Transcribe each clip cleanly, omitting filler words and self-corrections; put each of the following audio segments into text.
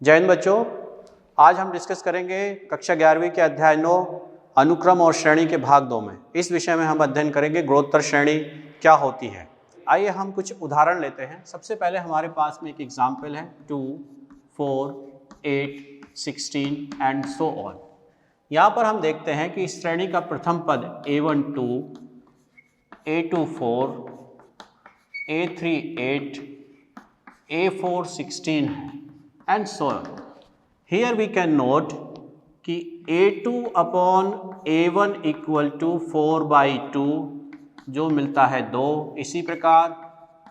जय हिंद बच्चों, आज हम डिस्कस करेंगे कक्षा 11वीं के अध्याय 9 अनुक्रम और श्रेणी के भाग 2 में। इस विषय में हम अध्ययन करेंगे गुणोत्तर श्रेणी क्या होती है। आइए हम कुछ उदाहरण लेते हैं। सबसे पहले हमारे पास में एक एग्जाम्पल है 2, 4, 8, 16 एंड सो ऑन। यहाँ पर हम देखते हैं कि इस श्रेणी का प्रथम पद A1 2, A2 4, A3 8, A4 16 है and so on. Here we can note कि A2 upon A1 equal to 4/2 जो मिलता है 2। इसी प्रकार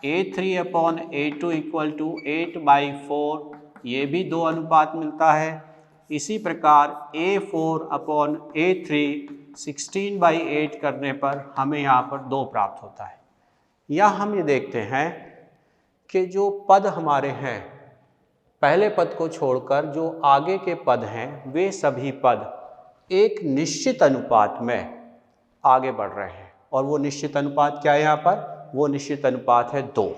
A3 upon A2 equal to 8/4 ये भी 2 अनुपात मिलता है। इसी प्रकार A4 upon A3 16/8 करने पर हमें यहाँ पर 2 प्राप्त होता है। या हम ये देखते हैं कि जो पद हमारे हैं, पहले पद को छोड़कर जो आगे के पद हैं वे सभी पद एक निश्चित अनुपात में आगे बढ़ रहे हैं। और वो निश्चित अनुपात क्या है यहाँ पर? वो निश्चित अनुपात है 2।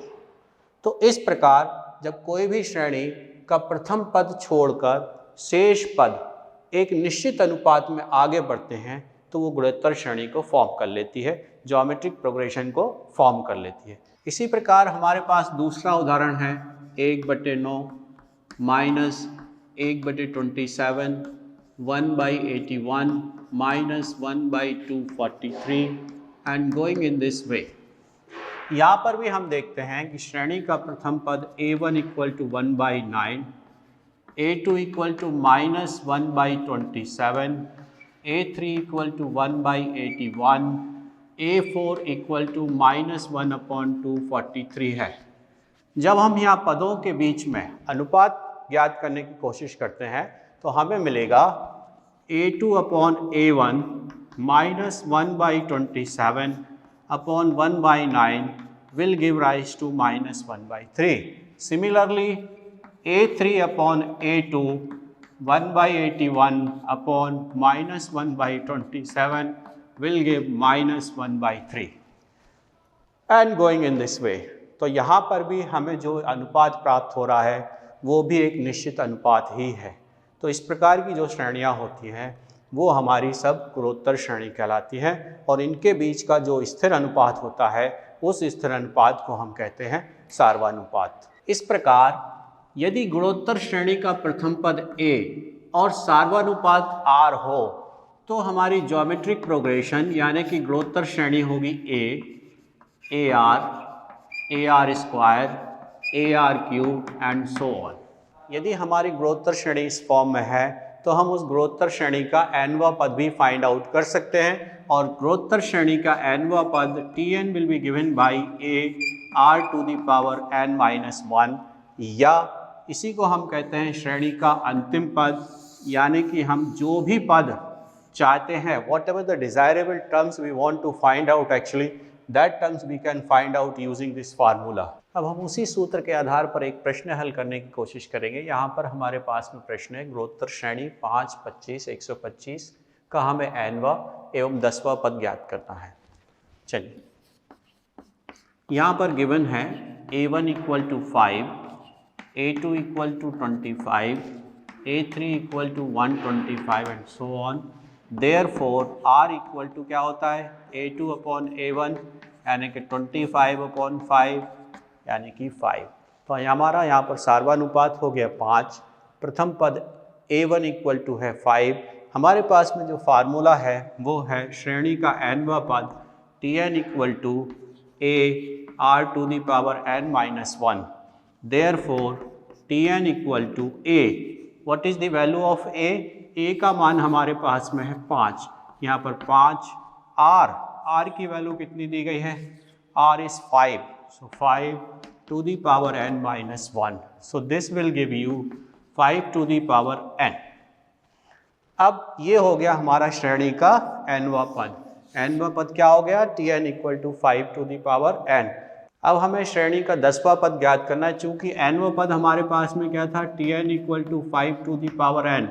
तो इस प्रकार जब कोई भी श्रेणी का प्रथम पद छोड़कर शेष पद एक निश्चित अनुपात में आगे बढ़ते हैं तो वो गुणोत्तर श्रेणी को फॉर्म कर लेती है, ज्योमेट्रिक प्रोग्रेशन को फॉर्म कर लेती है। इसी प्रकार हमारे पास दूसरा उदाहरण है 1/9 minus 1/27 1/81 minus 1/243 and going in this way. यहाँ पर भी हम देखते हैं कि श्रेणी का प्रथम पद A1 equal to 1/9, A2 equal to minus 1/27, A3 equal to 1/81, A4 equal to minus 1/243 है। जब हम यहाँ पदों के बीच में अनुपात ज्ञात करने की कोशिश करते हैं तो हमें मिलेगा A2 upon A1 minus 1/27 upon 1/9 will give rise to minus 1/3. Similarly, A3 upon A2 1/81 upon minus 1/27 will give minus 1/3 and going in this way. तो यहाँ पर भी हमें जो अनुपात प्राप्त हो रहा है वो भी एक निश्चित अनुपात ही है। तो इस प्रकार की जो श्रेणियाँ होती हैं वो हमारी सब गुणोत्तर श्रेणी कहलाती हैं और इनके बीच का जो स्थिर अनुपात होता है उस स्थिर अनुपात को हम कहते हैं सार्वनुपात। इस प्रकार यदि गुणोत्तर श्रेणी का प्रथम पद A और सार्वनुपात R हो तो हमारी ज्योमेट्रिक प्रोग्रेशन यानी कि गुणोत्तर श्रेणी होगी A, AR square, AR cube and so on. यदि हमारी गुणोत्तर श्रेणी इस फॉर्म में है तो हम उस गुणोत्तर श्रेणी का nवां पद भी फाइंड आउट कर सकते हैं और गुणोत्तर श्रेणी का nवां पद Tn will be given by AR to the power n-1 या इसी को हम कहते हैं श्रेणी का अंतिम पद। यानी कि हम जो भी पद चाहते हैं, whatever the desirable terms we want to find out, actually that terms we can find out using this formula. अब हम उसी सूत्र के आधार पर एक प्रश्न हल करने की कोशिश करेंगे। यहाँ पर हमारे पास में प्रश्न है गुणोत्तर श्रेणी 5, 25, 125 का हमें nवां एवं 10वां पद ज्ञात करना है। चलिए, यहाँ पर गिवन है A1 equal to 5, A2 equal to 25, A3 equal to 125 and so on. Therefore R equal to क्या होता है? A2 अपॉन A1 यानी कि 25 अपॉन 5 यानी कि 5। तो हमारा यहाँ पर सार्वनुपात हो गया 5। प्रथम पद A1 इक्वल टू है 5। हमारे पास में जो फार्मूला है वो है श्रेणी का nवां पद Tn equal to AR to the power n-1। Therefore Tn equal to A। What is the value of A? A का मान हमारे पास में है 5। यहाँ पर 5। R की वैल्यू कितनी दी गई है? R is 5. So 5 to the power n-1. So this will give you 5 to the power n. अब ये हो गया हमारा श्रेणी का nवां पद। nवां पद क्या हो गया? Tn equal to 5 to the power n। अब हमें श्रेणी का 10वां पद ज्ञात करना है। चूंकि nवां पद हमारे पास में क्या था? Tn equal to 5 to the power n,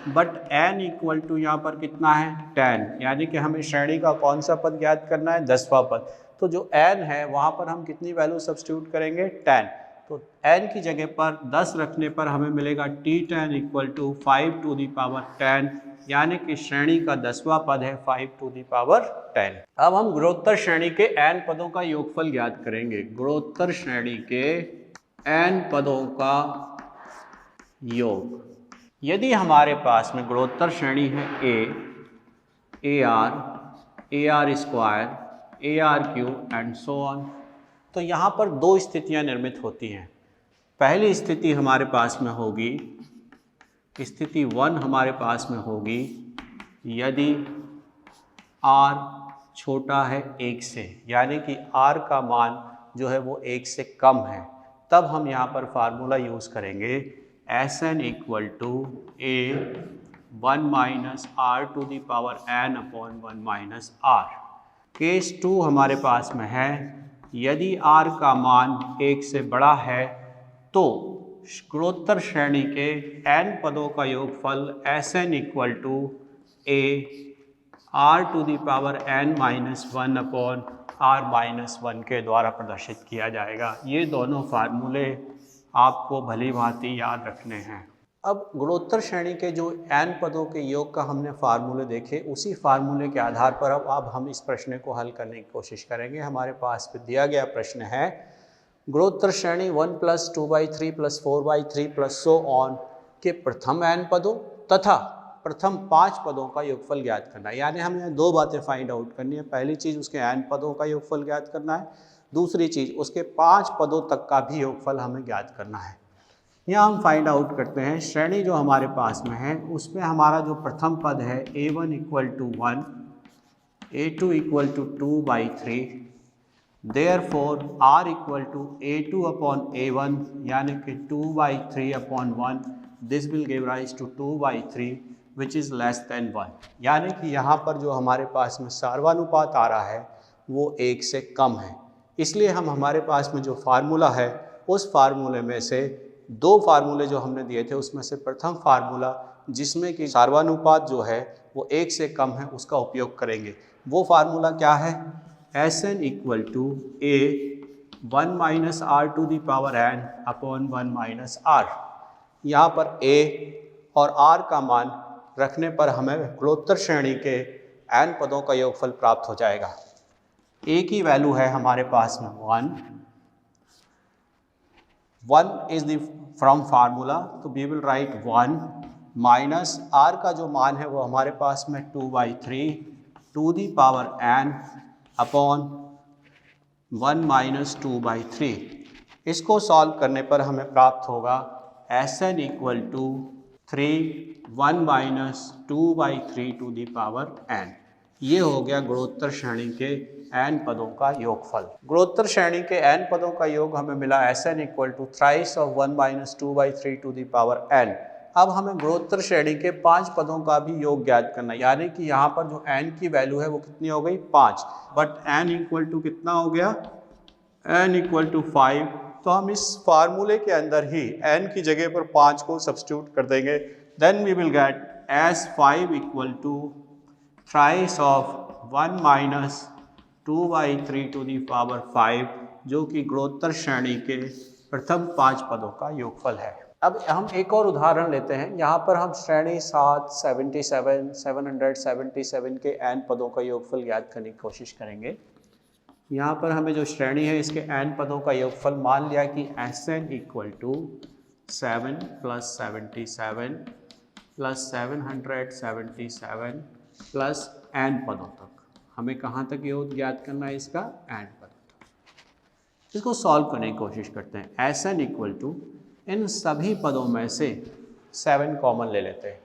but n equal to यहाँ पर कितना है? 10। यानी कि हमें श्रेणी का कौन सा पद ज्ञात करना है? 10वां पद। तो जो n है वहाँ पर हम कितनी वैल्यू सब्स्टिट्यूट करेंगे? 10। तो n की जगह पर 10 रखने पर हमें मिलेगा T10 equal to 5 to the power 10, यानी कि श्रेणी का 10वां पद है 5 टू दी पावर 10। अब हम गुणोत्तर श्रेणी के n पदों का योगफल ज्ञात करेंगे। गुणोत्तर श्रेणी के n पदों का योग, यदि हमारे पास में गुणोत्तर श्रेणी है AR square, AR³ and so on, तो यहाँ पर दो स्थितियाँ निर्मित होती हैं। पहली स्थिति हमारे पास में होगी, स्थिति 1 हमारे पास में होगी यदि R छोटा है 1 से, यानी कि R का मान जो है वो 1 से कम है, तब हम यहाँ पर फार्मूला यूज़ करेंगे Sn equal to A1 minus R to the power n upon 1 minus R। Case 2 हमारे पास में है यदि R का मान 1 से बड़ा है तो गुणोत्तर श्रेणी के n पदों का योगफल Sn equal to A R to the power n minus 1 upon R minus 1 के द्वारा प्रदर्शित किया जाएगा। ये दोनों फार्मूले आपको भली भांति याद रखने हैं। अब गुणोत्तर श्रेणी के जो n पदों के योग का हमने फार्मूले देखे, उसी फार्मूले के आधार पर अब हम इस प्रश्न को हल करने की कोशिश करेंगे। हमारे पास दिया गया प्रश्न है गुणोत्तर श्रेणी 1 + 2/3 + 4/3 + सो ऑन के प्रथम n पदों तथा प्रथम 5 पदों का योगफल ज्ञात करना है। यानी हमें दो बातें फाइंड आउट करनी है। पहली चीज़ उसके n पदों का योगफल ज्ञात करना है, दूसरी चीज़ उसके 5 पदों तक का भी योगफल हमें ज्ञात करना है। यहाँ हम फाइंड आउट करते हैं श्रेणी जो हमारे पास में है उसमें हमारा जो प्रथम पद है A1 equal to 1, A2 equal to 2/3, therefore R equal to A2 upon A1, यानी कि 2/3 upon 1, this will give rise to 2/3 which is less than 1। यानी कि यहाँ पर जो हमारे पास में सार्वनुपात आ रहा है वो 1 से कम है। इसलिए हम हमारे पास में जो फार्मूला है उस फार्मूले में से दो फार्मूले जो हमने दिए थे उसमें से प्रथम फार्मूला जिसमें कि सार्वनुपात जो है वो 1 से कम है उसका उपयोग करेंगे। वो फार्मूला क्या है? Sn equal to A1 minus R to the power n upon 1 minus R। यहाँ पर A और R का मान रखने पर हमें गुणोत्तर श्रेणी के n पदों का योगफल प्राप्त हो जाएगा। A की वैल्यू है हमारे पास में 1 इज द फ्रॉम फार्मूला, तो we will write 1 minus R का जो मान है वो हमारे पास में 2/3 to the power n upon 1 minus 2/3। इसको सॉल्व करने पर हमें प्राप्त होगा Sn equal to 1 minus 2/3 to the power n। ये हो गया गुणोत्तर श्रेणी के n पदों का योगफल। गुणोत्तर श्रेणी के n पदों का योग हमें मिला Sn equal to thrice of 1 minus 2/3 to the power n। अब हमें गुणोत्तर श्रेणी के 5 पदों का भी योग ज्ञात करना है, यानी कि यहाँ पर जो n की वैल्यू है वो कितनी हो गई 5, बट n इक्वल टू कितना हो गया, n इक्वल टू 5। तो हम इस फार्मूले के अंदर ही n की जगह पर 5 को सब्स्टिट्यूट कर देंगे, then we will get S5 equal to thrice of 1 minus 2/3 to the power 5, जो कि गुणोत्तर श्रेणी के प्रथम 5 पदों का योगफल है। अब हम एक और उदाहरण लेते हैं। यहाँ पर हम श्रेणी 777 के n पदों का योगफल ज्ञात करने की कोशिश करेंगे। यहाँ पर हमें जो श्रेणी है इसके n पदों का योगफल मान लिया कि Sn equal to 7 + 77 + 777 plus n पदों तक। हमें कहाँ तक योग ज्ञात करना है इसका, n पदों तक। इसको सॉल्व करने की कोशिश करते हैं। Sn इक्वल टू इन सभी पदों में से 7 कॉमन ले लेते हैं।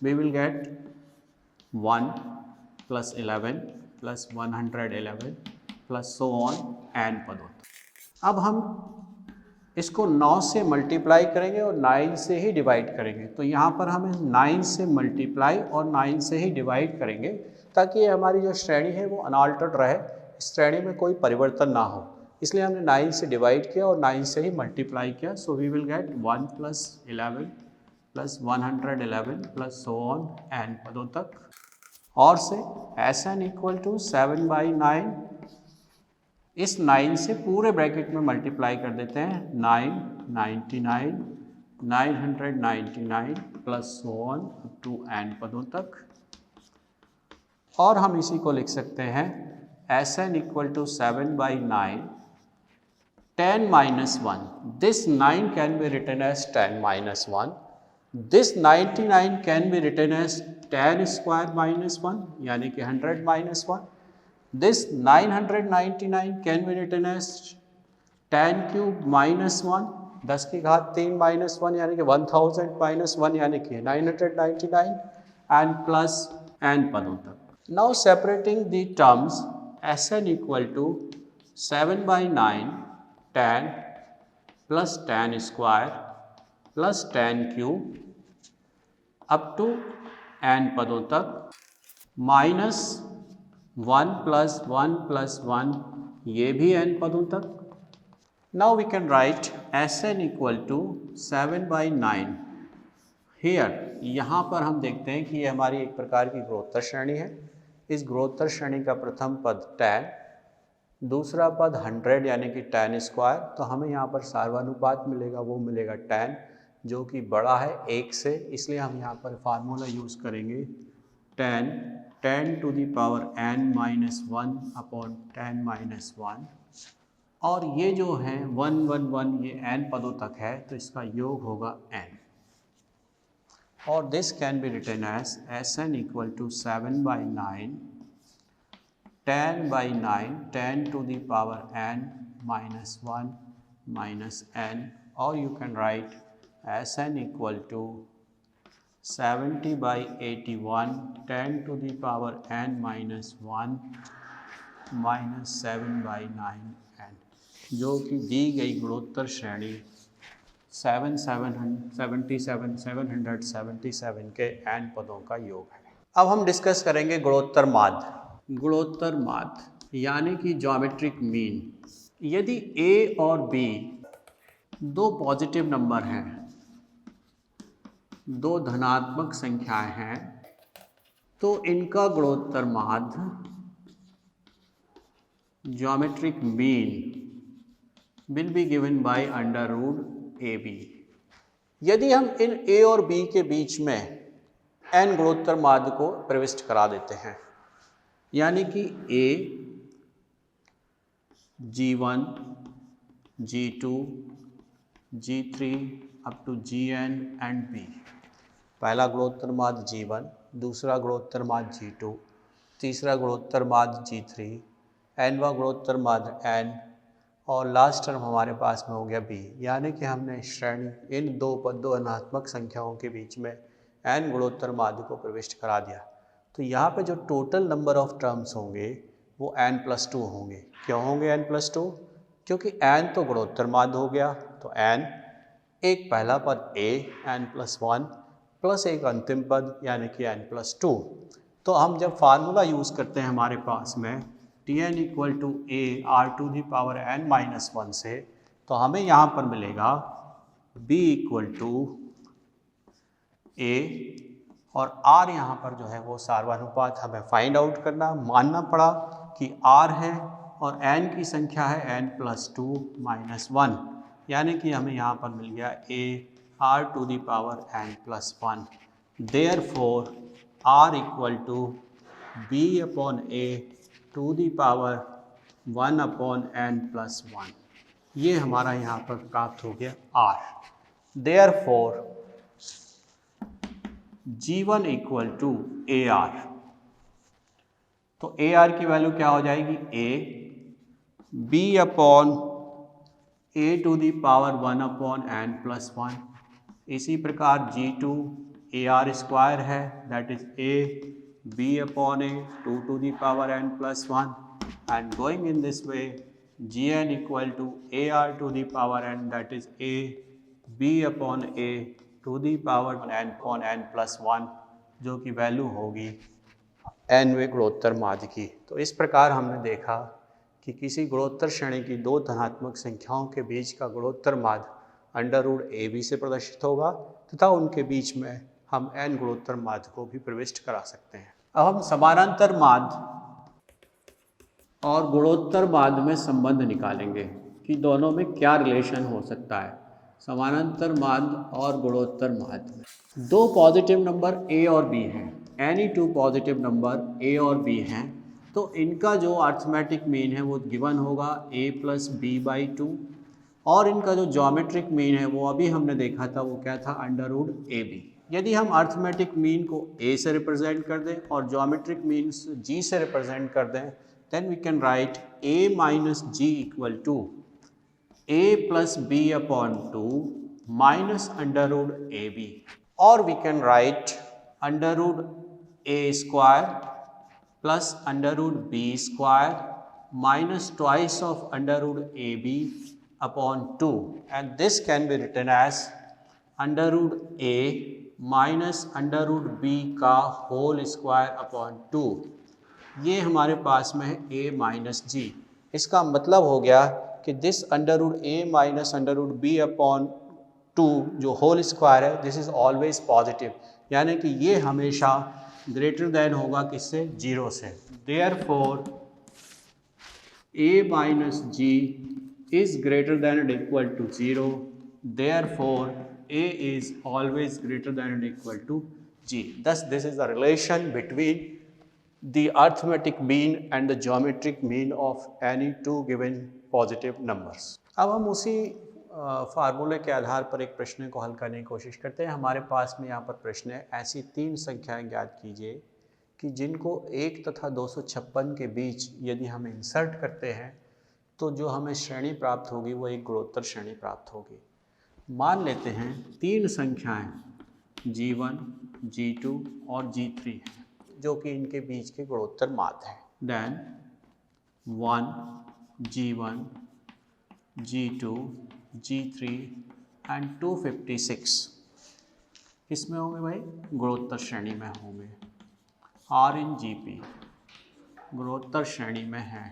We will get 1 + 11 + 111 plus so on n पदों तक। अब हम इसको 9 से मल्टीप्लाई करेंगे और 9 से ही डिवाइड करेंगे। तो यहाँ पर हमें 9 से मल्टीप्लाई और 9 से ही डिवाइड करेंगे ताकि हमारी जो श्रेणी है वो अनअल्टर्ड रहे, इस श्रेणी में कोई परिवर्तन ना हो। इसलिए हमने 9 से डिवाइड किया और 9 से ही मल्टीप्लाई किया। So we will get 1 + 11 + 111 plus so on n पदों तक। और से Sn इक्वल टू 7/9 इस 9 से पूरे ब्रैकेट में मल्टीप्लाई कर देते हैं, 9, 99, 999 plus so on up to n पदों तक। और हम इसी को लिख सकते हैं Sn equal to 7/9 10 minus 1. This 9 can be written as 10 minus 1. This 99 can be written as 10 square minus 1 यानी कि 100 minus 1. This 999 can be written as 10 cube minus 1, 10 की घात 3 minus 1 यानी कि 1000 minus 1 यानी कि 999 and plus n पदों तक। Now separating the terms, Sn equal to 7/9 10 plus 10 square plus 10 cube up to n पदों तक minus 1 plus 1 plus 1 ये भी n पदों तक। Now we can write Sn equal to 7/9 here। यहाँ पर हम देखते हैं कि ये हमारी एक प्रकार की गुणोत्तर श्रेणी है। इस गुणोत्तर श्रेणी का प्रथम पद 10, दूसरा पद 100 यानी कि 10 स्क्वायर, तो हमें यहाँ पर सार्वनुपात मिलेगा, वो मिलेगा 10 जो कि बड़ा है 1 से, इसलिए हम यहाँ पर फार्मूला यूज़ करेंगे 10 to the power n minus 1 upon 10 minus 1, और ये जो है 1 1 1 ये n पदों तक है तो इसका योग होगा n, और this can be written as Sn equal to 7/9 10/9 10 to the power n minus 1 minus n, or you can write Sn equal to 70/81 10 to the power n minus 1 minus 7/9n, जो कि दी गई गुणोत्तर श्रेणी 777 के n पदों का योग है। अब हम डिस्कस करेंगे गुणोत्तर माध्य। गुणोत्तर माध्य यानी कि ज्योमेट्रिक मीन। यदि a और b दो पॉजिटिव नंबर हैं, दो धनात्मक संख्याएं हैं, तो इनका गुणोत्तर माध्य geometric mean will be given bye √AB। यदि हम इन a और b के बीच में n गुणोत्तर माध्य को प्रविष्ट करा देते हैं, यानी कि a G1 G2 G3 up to Gn and b, पहला गुणोत्तर माध्य G1, दूसरा गुणोत्तर माध्य G2, तीसरा गुणोत्तर माध्य G3, nवां गुणोत्तर माध्य n, और लास्ट टर्म हमारे पास में हो गया b, यानी कि हमने श्रेणी इन दो धनात्मक संख्याओं के बीच में n गुणोत्तर माध्य को प्रविष्ट करा दिया। तो यहाँ पे जो टोटल नंबर ऑफ टर्म्स होंगे वो n+2 होंगे। क्यों होंगे n+2? क्योंकि n तो गुणोत्तर माध्य हो गया, तो n एक पहला पद a n+1 प्लस एक अंतिम पद यानी कि n+2। तो हम जब फार्मूला यूज़ करते हैं हमारे पास में Tn equal to a r⁴n−1 से, तो हमें यहाँ पर मिलेगा b इक्वल टू a, और r यहाँ पर जो है वो सार्वनुपात हमें फाइंड आउट करना, मानना पड़ा कि r है और n की संख्या है n+2-1, यानी कि हमें यहाँ पर मिल गया a r⁴n+1। Therefore r equal to b/a to the power 1/n+1, ये हमारा यहाँ पर प्राप्त हो गया r। Therefore G1 equal to AR, तो AR की वैल्यू क्या हो जाएगी? a b/a to the power 1/n+1। इसी प्रकार G2 AR² है, that is a b/a 2 to the power n+1, and going in this way Gn equal to AR to the power n, that is a b/a to the power n+1, जो कि value होगी nवें गुणोत्तर माध्य की। तो इस प्रकार हमने देखा कि किसी गुणोत्तर श्रेणी की दो धनात्मक संख्याओं के बीच का गुणोत्तर माध्य √AB से प्रदर्शित होगा तथा उनके बीच में हम n गुणोत्तर माध्य को भी प्रविष्ट करा सकते हैं। अब हम समानांतर माध्य और गुणोत्तर माध्य में संबंध निकालेंगे कि दोनों में क्या रिलेशन हो सकता है, समानांतर माध्य और गुणोत्तर माध्य में। दो पॉजिटिव नंबर a और b हैं, any two positive number a और b हैं, तो इनका जो अर्थमेटिक मीन है वो गिवन होगा a plus b by two, और इनका जो ज्योमेट्रिक मीन है वो अभी हमने देखा था, वो क्या था, अंडर रूट ए बी। यदि हम अर्थमेटिक मीन को a से रिप्रेजेंट कर दें और ज्योमेट्रिक मीन g से रिप्रेजेंट कर दें, then we can write a minus g equal to a plus b upon 2 minus under root ab, or we can write under root a square plus under root b square minus twice of under root ab upon 2, and this can be written as under root a minus under root b का whole square upon 2। ये हमारे पास में है a minus जी। इसका मतलब हो गया कि this under root a minus under root b upon 2 जो होल स्क्वायर है, दिस इज ऑलवेज पॉजिटिव, यानी कि ये हमेशा ग्रेटर देन होगा किससे, जीरो से। Therefore a minus g is greater than and equal to zero, therefore a is always greater than and equal to g। thus this is the relation between the arithmetic mean and the geometric mean of any two given positive numbers। अब हम उसी फार्मूले के आधार पर एक प्रश्न को हल करने की कोशिश करते हैं। हमारे पास में यहाँ पर प्रश्न है, ऐसी तीन संख्याएं ज्ञात कीजिए कि जिनको 1 तथा 256 के बीच यदि हम इंसर्ट करते हैं तो जो हमें श्रेणी प्राप्त होगी वो एक गुणोत्तर श्रेणी प्राप्त होगी। मान लेते हैं तीन संख्याएं G1, G2 और G3 हैं जो कि इनके बीच के गुणोत्तर माध्य है। Then 1, G1, G2, G3 and 256 किसमें होंगे भाई, गुणोत्तर श्रेणी में होंगे। R इन GP गुणोत्तर श्रेणी में है।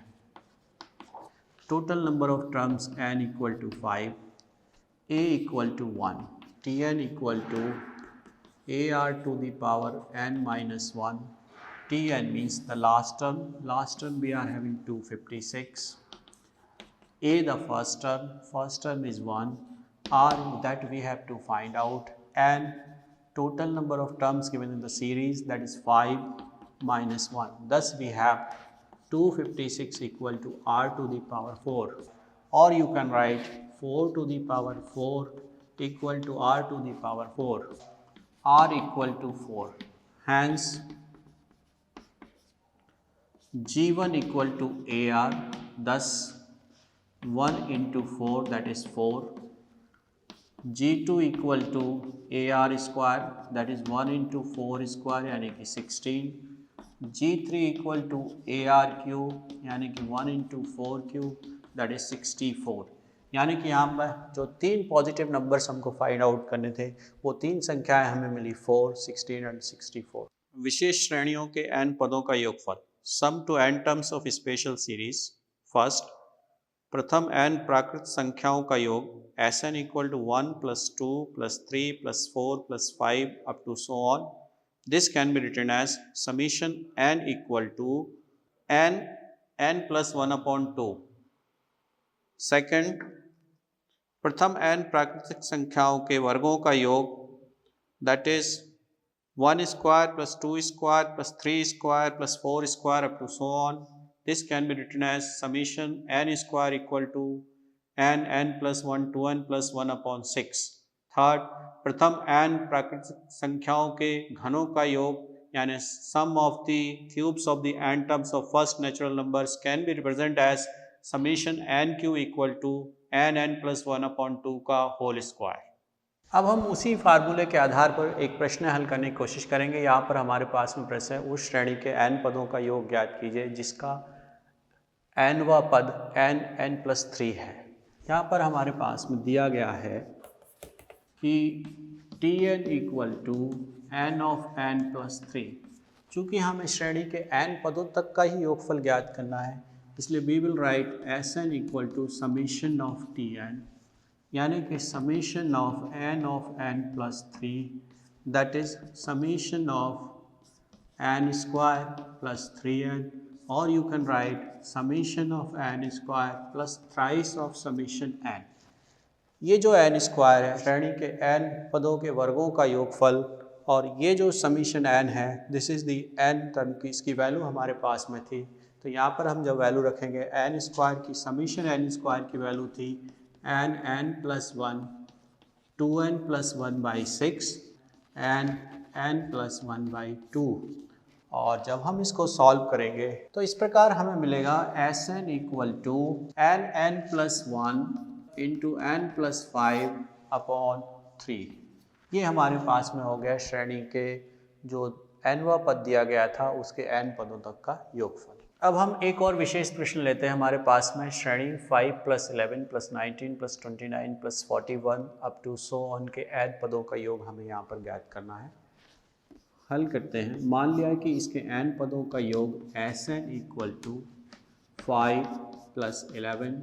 Total number of terms n equal to 5, a equal to 1, Tn equal to AR to the power n minus 1, Tn means the last term we are having 256, A the first term is 1, R that we have to find out, and total number of terms given in the series, that is 5 minus 1, thus we have 256 equal to R to the power 4, or you can write 4 to the power 4 equal to R to the power 4, R equal to 4, hence G1 equal to AR, thus 1 into 4 that is 4, G2 equal to AR square that is 1 into 4 square यानी कि 16, G3 equal to AR cube यानी कि 1 into 4 cube that is 64। यानी कि यहाँ पर जो तीन पॉजिटिव नंबर्स हमको फाइंड आउट करने थे वो तीन संख्याएं हमें मिली 4, 16 एंड 64। विशेष श्रेणियों के n पदों का योगफल, sum to n terms of special series. First, प्रथम n प्राकृत संख्याओं का योग Sn equal to 1 plus 2 plus 3 plus 4 plus 5 up to so on. This can be written as summation n equal to n plus 1 upon 2। Second, प्रथम n प्राकृतिक संख्याओं के वर्गों का योग, that is 1 square plus 2 square plus 3 square plus 4 square up to so on. This can be written as summation n square equal to n plus 1 2n plus 1 upon 6। Third, प्रथम n प्राकृतिक संख्याओं के घनों का योग यानी sum of the cubes of the n terms of first natural numbers can be represent as summation n cube equal to n plus 1 upon 2 का whole square. अब हम उसी फार्मूले के आधार पर एक प्रश्न हल करने की कोशिश करेंगे। यहाँ पर हमारे पास में प्रश्न है, उस श्रेणी के n पदों का योग ज्ञात कीजिए जिसका nवा पद n प्लस 3 है। यहाँ पर हमारे पास में दिया गया है कि Tn equal to n of n plus 3। चूँकि हमें श्रेणी के n पदों तक का ही योगफल ज्ञात करना है, इसलिए we will write Sn equal to summation of Tn यानी कि summation of n plus 3 that is summation of n square plus 3n or you can write summation of n square plus thrice of summation n. ये जो n square है श्रेणी के n पदों के वर्गों का योगफल, और ये जो समीशन n है this is the n term की, इसकी वैल्यू हमारे पास में थी। तो यहाँ पर हम जब वैल्यू रखेंगे n स्क्वायर की, समीशन n स्क्वायर की वैल्यू थी n plus 1 2n plus 1/6 n plus 1/2। और जब हम इसको सॉल्व करेंगे तो इस प्रकार हमें मिलेगा Sn equal to n plus 1 into n plus 5/3। ये हमारे पास में हो गया श्रेणी के जो nवा पद दिया गया था उसके n पदों तक का योगफल। अब हम एक और विशेष प्रश्न लेते हैं। हमारे पास में श्रेणी 5 plus 11 plus 19 plus 29 plus 41 up to so on के n पदों का योग हमें यहाँ पर ज्ञात करना है। हल करते हैं। मान लिया कि इसके n पदों का योग Sn equal to 5 plus 11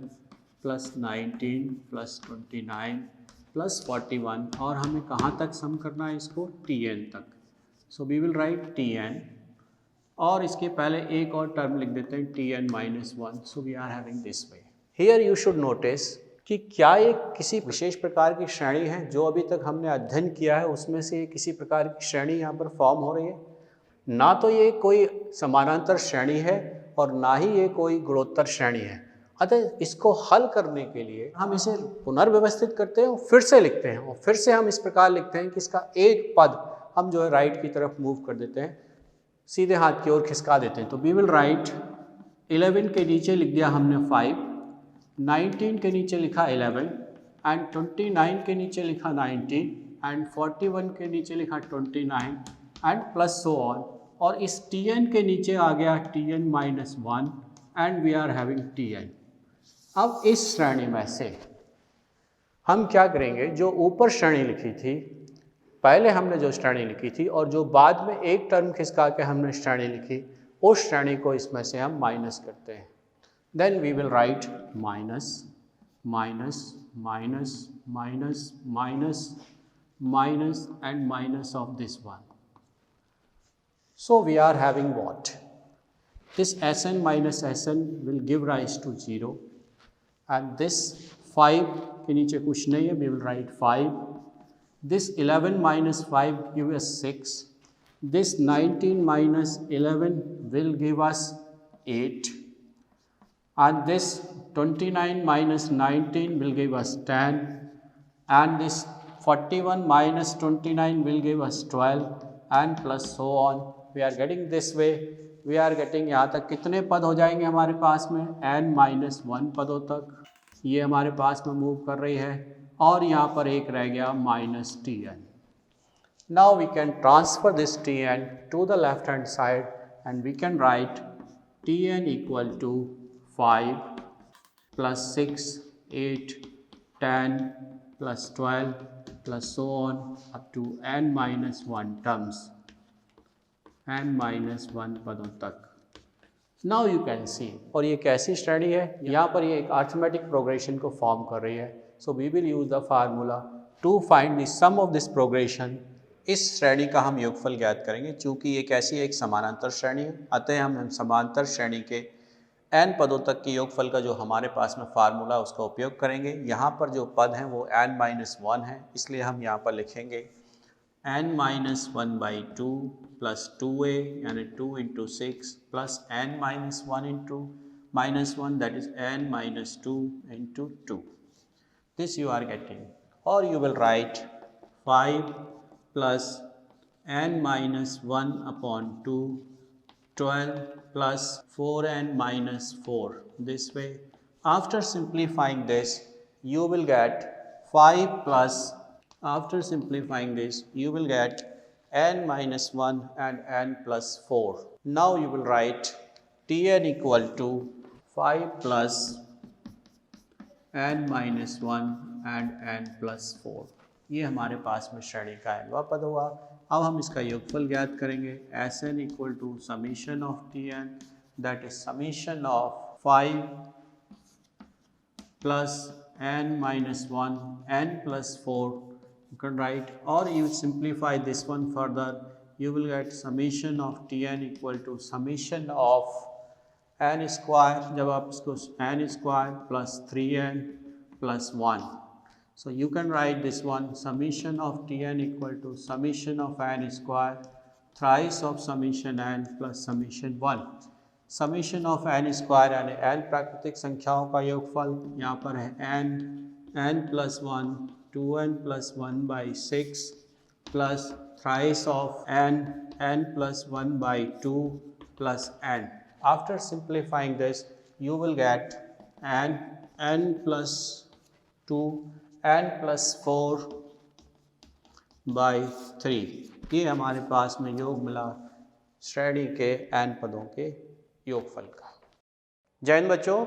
plus 19 plus 29 plus 41, और हमें कहाँ तक सम करना है इसको, Tn तक। So we will write Tn, और इसके पहले एक और टर्म लिख देते हैं Tn minus 1। So we are having this way. Here you should notice कि क्या ये किसी विशेष प्रकार की श्रेणी है जो अभी तक हमने अध्ययन किया है उसमें से किसी प्रकार की श्रेणी यहाँ पर फॉर्म हो रही है। ना तो ये कोई समानांतर श्रेणी है और ना ही ये कोई गुणोत्तर श्रेणी है। अतः इसको हल करने के लिए हम इसे पुनर्व्यवस्थित करते हैं और फिर से लिखते हैं, और फिर से हम इस प्रकार लिखते हैं कि इसका एक पद हम जो है राइट की तरफ मूव कर देते हैं, सीधे हाथ की ओर खिसका देते हैं। तो वी विल राइट 11 के नीचे लिख दिया हमने 5, 19 के नीचे लिखा 11 एंड 29 के नीचे लिखा 19 एंड 41 के नीचे लिखा 29 एंड प्लस सो ऑन, और इस Tn के नीचे आ गया Tn minus 1 and we are having Tn। अब इस श्रेणी में से हम क्या करेंगे, जो ऊपर श्रेणी लिखी थी, पहले हमने जो श्रेणी लिखी थी और जो बाद में एक टर्म खिसका के हमने श्रेणी लिखी, उस श्रेणी को इसमें से हम माइनस करते हैं। Then we will write minus minus minus minus minus minus and minus of this one. So we are having what, this Sn minus Sn will give rise to 0, and this 5 के नीचे कुछ नहीं है, we will write 5, this 11 minus 5 give us 6, this 19 minus 11 will give us 8, and this 29 minus 19 will give us 10, and this 41 minus 29 will give us 12 and plus so on। we are getting this way, we are getting, यहाँ तक कितने पद हो जाएंगे हमारे पास में, n minus 1 पदों तक ये हमारे पास में मूव कर रही है, और यहाँ पर एक रह गया minus Tn। Now we can transfer this Tn to the left hand side and we can write Tn equal to 5 plus 6 8 10 plus 12 plus so on up to n minus 1 terms, n minus 1 पदों तक। Now you can see, और ये कैसी श्रेणी है, यहाँ पर ये एक अरिथमेटिक प्रोग्रेशन को फॉर्म कर रही है। So we will use the formula to find the sum of this progression. इस श्रेणी का हम योगफल ज्ञात करेंगे। चूँकि ये कैसी एक समानांतर श्रेणी है, अतः हम समानांतर श्रेणी के n पदों तक के योगफल का जो हमारे पास में फार्मूला उसका उपयोग करेंगे। यहाँ पर जो पद हैं वो n माइनस 1 है, इसलिए हम यहाँ पर लिखेंगे n माइनस 1/2 प्लस 2a यानी 2 into 6 plus n minus 1 into minus 1 that is n minus 2 into 2। This you are getting, और you will write 5 plus n minus 1 upon 2 12 प्लस 4n minus 4 this way। After simplifying this you will get 5 plus, after simplifying this you will get n minus 1 and n plus 4. Now you will write Tn equal to 5 plus n minus 1 and n plus 4। ये हमारे पास में श्रेणी का nवा पद हुआ। अब हम इसका योगफल ज्ञात करेंगे। Sn equal to summation of Tn, that is summation of 5 plus n minus 1 n plus 4, you can write, or you simplify this one further, you will get summation of Tn equal to summation of n square, जब आप इसको n square plus 3n plus 1, so you can write this one summation of Tn equal to summation of n square thrice of summation n plus summation 1। Summation of n square यानी n प्राकृतिक संख्याओं का योगफल, यहाँ पर है n plus 1 2n plus 1 by 6 plus thrice of n plus 1 by 2 plus n. After simplifying this you will get n plus 2 n plus 4 by 3। ये हमारे पास में योग मिला श्रेणी के n पदों के योगफल का। जय हिंद बच्चों।